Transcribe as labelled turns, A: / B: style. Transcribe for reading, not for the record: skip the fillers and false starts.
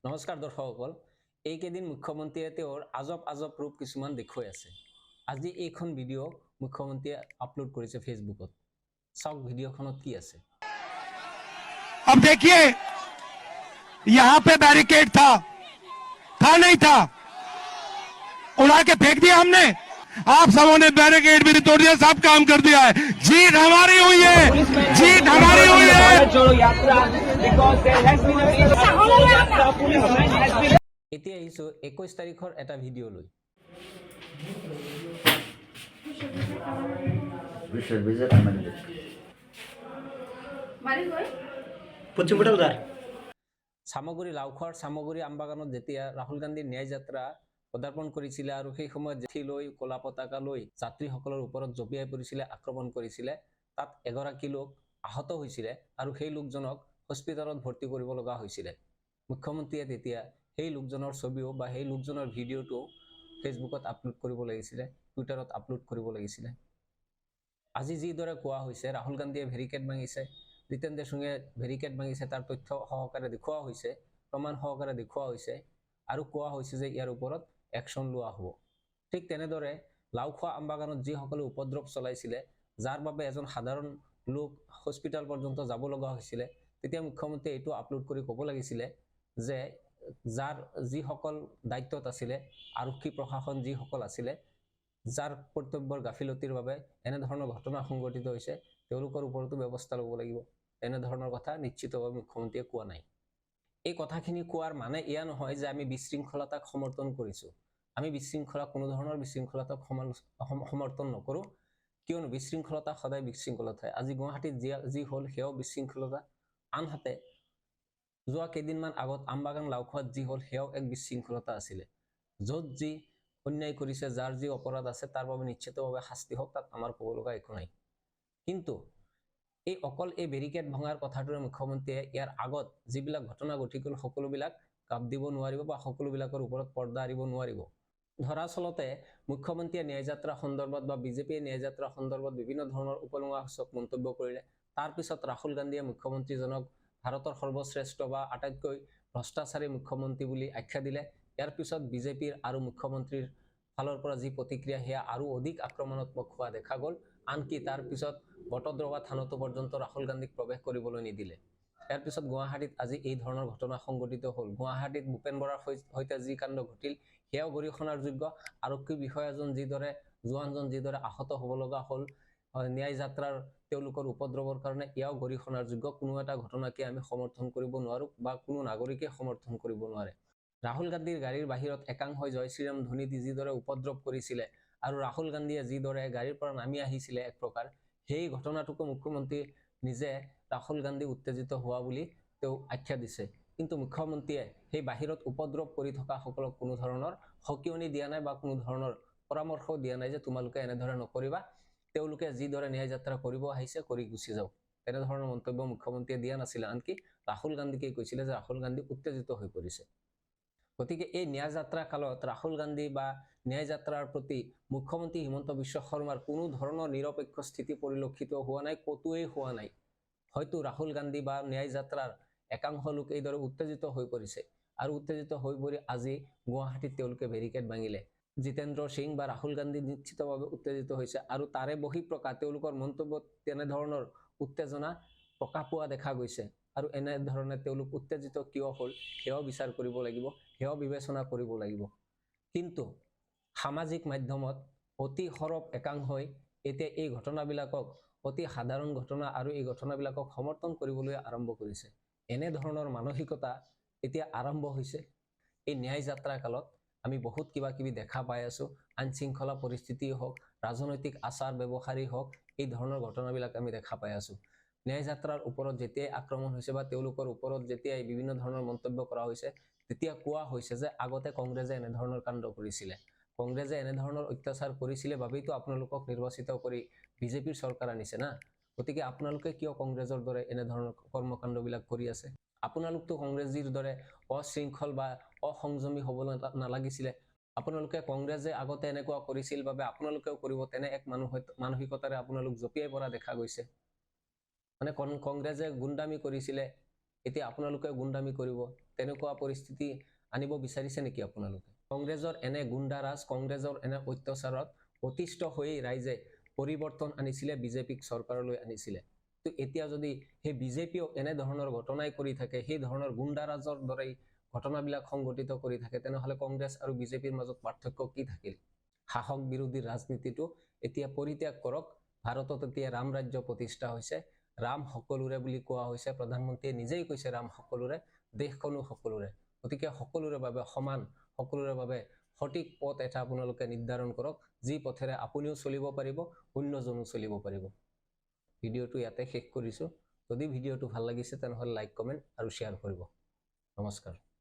A: নমস্কাৰ দৰ্শকসকল, এইকেইদিন মুখ্যমন্ত্ৰীয়ে তেওঁৰ আজব ৰূপ কিছুমান দেখুৱাই আছে। আজি এইখন ভিডিঅ' মুখ্যমন্ত্ৰীয়ে আপলোড কৰিছে ফেচবুকত। চাওক ভিডিঅ'খনত কি আছে।
B: अब देखिए यहाँ पे बैरिकेड था नहीं था, उड़ा के फेंक दिया हमने। आप सबों ने बैरिकेड भी तोड़ दिया, सब काम कर दिया है। जीत हमारी हुई है, जीत हमारी हुई है।
A: এতিয়া আহিছো 21 তাৰিখৰ এটা ভিডিঅ' লৈ। সামগুৰি লাওখোৱাৰ সামগুৰি আমবাগানত যেতিয়া ৰাহুল গান্ধীৰ ন্যায় যাত্ৰা পদাৰ্পণ কৰিছিলে আৰু সেই সময়ত জেঠি লৈ কলা পতাকা লৈ যাত্ৰীসকলৰ ওপৰত জঁপিয়াই পৰিছিলে, আক্ৰমণ কৰিছিলে, তাত এগৰাকী লোক আহত হৈছিলে আৰু সেই লোকজনক হস্পিটেলত ভৰ্তি কৰিব লগা হৈছিলে। মুখ্যমন্ত্ৰীয়ে তেতিয়া সেই লোকজনৰ ছবিও বা সেই লোকজনৰ ভিডিঅ'টো ফেচবুকত আপলোড কৰিব লাগিছিলে, টুইটাৰত আপলোড কৰিব লাগিছিলে। আজি যিদৰে কোৱা হৈছে ৰাহুল গান্ধীয়ে ভেৰিকেড ভাঙিছে, জিতেন্দ্ৰ সিঙে ভেৰিকেড ভাঙিছে, তাৰ তথ্য সহকাৰে দেখুওৱা হৈছে, প্ৰমাণ সহকাৰে দেখুওৱা হৈছে আৰু কোৱা হৈছে যে ইয়াৰ ওপৰত একশ্যন লোৱা হ'ব। ঠিক তেনেদৰে লাওখোৱা আমবাগানত যিসকলে উপদ্ৰৱ চলাইছিলে, যাৰ বাবে এজন সাধাৰণ লোক হস্পিটেল পৰ্যন্ত যাব লগা হৈছিলে, তেতিয়া মুখ্যমন্ত্ৰীয়ে এইটো আপলোড কৰি ক'ব লাগিছিলে যে যাৰ যিসকল দায়িত্বত আছিলে, আৰক্ষী প্ৰশাসন যিসকল আছিলে, যাৰ কৰ্তব্যৰ গাফিলতিৰ বাবে এনেধৰণৰ ঘটনা সংঘটিত হৈছে, তেওঁলোকৰ ওপৰতো ব্যৱস্থা ল'ব লাগিব। এনেধৰণৰ কথা নিশ্চিতভাৱে মুখ্যমন্ত্ৰীয়ে কোৱা নাই। এই কথাখিনি কোৱাৰ মানে এয়া নহয় যে আমি বিশৃংখলতাক সমৰ্থন কৰিছোঁ। আমি কোনো ধৰণৰ বিশৃংখলতাক সমৰ্থন নকৰোঁ, কিয়নো বিশৃংখলতা সদায় বিশৃংখলতা। আজি গুৱাহাটীত যি হ'ল সেয়াও বিশৃংখলতা। আনহাতে যোৱা কেইদিনমান আগত আমবাগান লাওখোৱাত যি হ'ল সেয়াও এক বিশৃংখলতা আছিলে। য'ত যি অন্যায় কৰিছে, যাৰ যি অপৰাধ আছে, তাৰ বাবে নিশ্চিতভাৱে শাস্তি হওক, তাত আমাৰ ক'ব লগা একো নাই। কিন্তু অকল এই বেৰিকেড ভঙাৰ কথাটোৰে মুখ্যমন্ত্ৰীয়ে ইয়াৰ আগত যিবিলাক ঘটনা ঘটি গ'ল সকলোবিলাক কাপ দিব নোৱাৰিব বা সকলোবিলাকৰ ওপৰত পৰ্দা আৰিব নোৱাৰিব। দৰাচলতে মুখ্যমন্ত্ৰীয়ে ন্যায় যাত্ৰা সন্দৰ্ভত বা বিজেপিয়ে ন্যায় যাত্ৰা সন্দৰ্ভত বিভিন্ন ধৰণৰ উপলুঙাসূচক মন্তব্য কৰিলে। তাৰপিছত ৰাহুল গান্ধীয়ে মুখ্যমন্ত্ৰীজনক ভাৰতৰ সৰ্বশ্ৰেষ্ঠ বা আটাইতকৈ ভ্ৰষ্টাচাৰী মুখ্যমন্ত্ৰী বুলি আখ্যা দিলে। ইয়াৰ পিছত বিজেপিৰ আৰু মুখ্যমন্ত্ৰীৰ ফালৰ পৰা যি প্ৰতিক্ৰিয়া সেয়া আৰু অধিক আক্ৰমণাত্মক হোৱা দেখা গ'ল। আনকি তাৰ পিছত বটদ্ৰৱা থানতো পৰ্যন্ত ৰাহুল গান্ধীক প্ৰৱেশ কৰিবলৈ নিদিলে। ইয়াৰ পিছত গুৱাহাটীত আজি এই ধৰণৰ ঘটনা সংঘটিত হ'ল। গুৱাহাটীত ভূপেন বৰাৰ সৈতে যি কাণ্ড ঘটিল সেয়াও গৰিহণাৰ যোগ্য। আৰক্ষী বিষয়াজন জোৱানজন যিদৰে আহত হ'ব লগা হ'ল ন্যায় যাত্ৰাৰ তেওঁলোকৰ উপদ্ৰৱৰ কাৰণে, এয়াও গৰিহণাৰ যোগ্য। কোনো এটা ঘটনাকে আমি সমৰ্থন কৰিব নোৱাৰোঁ বা কোনো নাগৰিকে সমৰ্থন কৰিব নোৱাৰে। ৰাহুল গান্ধীৰ গাড়ীৰ বাহিৰত একাংশই জয় শ্ৰীৰাম ধ্বনি দি যিদৰে উপদ্ৰৱ কৰিছিলে আৰু ৰাহুল গান্ধীয়ে যিদৰে গাড়ীৰ পৰা নামি আহিছিলে, এক প্ৰকাৰ সেই ঘটনাটোকো মুখ্যমন্ত্ৰী নিজে ৰাহুল গান্ধী উত্তেজিত হোৱা বুলি তেওঁ আখ্যা দিছে। কিন্তু মুখ্যমন্ত্ৰীয়ে সেই বাহিৰত উপদ্ৰৱ কৰি থকা সকলক কোনো ধৰণৰ সকিয়নি দিয়া নাই বা কোনো ধৰণৰ পৰামৰ্শ দিয়া নাই যে তোমালোকে এনেদৰে নকৰিবা, তেওঁলোকে যিদৰে ন্যায় যাত্ৰা কৰিব আহিছে কৰি গুচি যাওক। এনেধৰণৰ মন্তব্য মুখ্যমন্ত্ৰীয়ে দিয়া নাছিলে। আনকি ৰাহুল গান্ধীকে কৈছিলে যে ৰাহুল গান্ধী উত্তেজিত হৈ পৰিছে। গতিকে এই ন্যায় যাত্ৰা কালত ৰাহুল গান্ধী বা ন্যায় যাত্ৰাৰ প্ৰতি মুখ্যমন্ত্ৰী হিমন্ত বিশ্ব শৰ্মাৰ কোনো ধৰণৰ নিৰপেক্ষ স্থিতি পৰিলক্ষিত হোৱা নাই, ক'তোৱেই হোৱা নাই। হয়তো ৰাহুল গান্ধী বা ন্যায় যাত্ৰাৰ একাংশ লোক এইদৰে উত্তেজিত হৈ পৰিছে আৰু উত্তেজিত হৈ পৰি আজি গুৱাহাটীত তেওঁলোকে বেৰিকেড ভাঙিলে। জিতেন্দ্ৰ সিং বা ৰাহুল গান্ধী নিশ্চিতভাৱে উত্তেজিত হৈছে আৰু তাৰে বহিঃপ্ৰকাশ তেওঁলোকৰ মন্তব্যত তেনেধৰণৰ উত্তেজনা প্ৰকাশ পোৱা দেখা গৈছে। আৰু এনেধৰণে তেওঁলোক উত্তেজিত কিয় হ'ল সেয়াও বিচাৰ কৰিব লাগিব, সেয়াও বিবেচনা কৰিব লাগিব। কিন্তু সামাজিক মাধ্যমত অতি সৰব একাংশই এতিয়া এই ঘটনাবিলাকক অতি সাধাৰণ ঘটনা আৰু এই ঘটনাবিলাকক সমৰ্থন কৰিবলৈ আৰম্ভ কৰিছে। এনেধৰণৰ মানসিকতা এতিয়া আৰম্ভ হৈছে। এই ন্যায় যাত্ৰা কালত আমি বহুত কিবা কিবি দেখা পাই আছোঁ। আইন শৃংখলা পৰিস্থিতি হওক, ৰাজনৈতিক আচাৰ ব্যৱহাৰেই হওক, এই ধৰণৰ ঘটনাবিলাক আমি দেখা পাই আছোঁ। ন্যায় যাত্ৰাৰ ওপৰত যেতিয়াই আক্ৰমণ হৈছে বা তেওঁলোকৰ ওপৰত যেতিয়াই বিভিন্ন ধৰণৰ মন্তব্য কৰা হৈছে, তেতিয়া কোৱা হৈছে যে আগতে কংগ্ৰেছে এনেধৰণৰ কাণ্ড কৰিছিলে, কংগ্ৰেছে এনেধৰণৰ অত্যাচাৰ কৰিছিলে বাবেইতো আপোনালোকক নিৰ্বাচিত কৰি বিজেপিৰ চৰকাৰ আনিছে না। গতিকে আপোনালোকে কিয় কংগ্ৰেছৰ দৰে এনেধৰণৰ কৰ্মকাণ্ডবিলাক কৰি আছে? আপোনালোকতো কংগ্ৰেছীৰ দৰে অশৃংখল বা অসংযমী হ'ব নালাগিছিলে। আপোনালোকে কংগ্ৰেছে আগতে এনেকুৱা কৰিছিল বাবে আপোনালোকেও কৰিব, তেনে এক মানসিকতাৰে আপোনালোক জঁপিয়াই পৰা দেখা গৈছে। মানে কংগ্ৰেছে গুণ্ডামি কৰিছিলে, এতিয়া আপোনালোকে গুণ্ডামি কৰিব। তেনেকুৱা পৰিস্থিতি আনিব বিচাৰিছে নেকি আপোনালোকে? কংগ্ৰেছৰ এনে গুণ্ডাৰাজ, কংগ্ৰেছৰ এনে অত্যাচাৰত অতিষ্ঠ হৈ ৰাইজে পৰিৱৰ্তন আনিছিলে, বিজেপিক চৰকাৰলৈ আনিছিলে। তো এতিয়া যদি সেই বিজেপিও এনে ধৰণৰ ঘটনাই কৰি থাকে, সেই ধৰণৰ গুণ্ডাৰাজৰ দৰে ঘটনাবিলাক সংঘটিত কৰি থাকে, তেনেহ'লে কংগ্ৰেছ আৰু বিজেপিৰ মাজত পাৰ্থক্য কি থাকিল? শাসক বিৰোধী ৰাজনীতিটো এতিয়া পৰিত্যাগ কৰক। ভাৰতত এতিয়া ৰাম ৰাজ্য প্ৰতিষ্ঠা হৈছে, ৰাম সকলোৰে বুলি কোৱা হৈছে, প্ৰধানমন্ত্ৰীয়ে নিজেই কৈছে ৰাম সকলোৰে, দেশখনো সকলোৰে। গতিকে সকলোৰে বাবে সমান, সকলোৰে বাবে সঠিক পথ এটা আপোনালোকে নিৰ্ধাৰণ কৰক, যি পথেৰে আপুনিও চলিব পাৰিব, অন্যজনো চলিব পাৰিব। ভিডিঅ'টো ইয়াতে শেষ কৰিছোঁ। যদি ভিডিঅ'টো ভাল লাগিছে তেনেহ'লে লাইক, কমেণ্ট আৰু শ্বেয়াৰ কৰিব। নমস্কাৰ।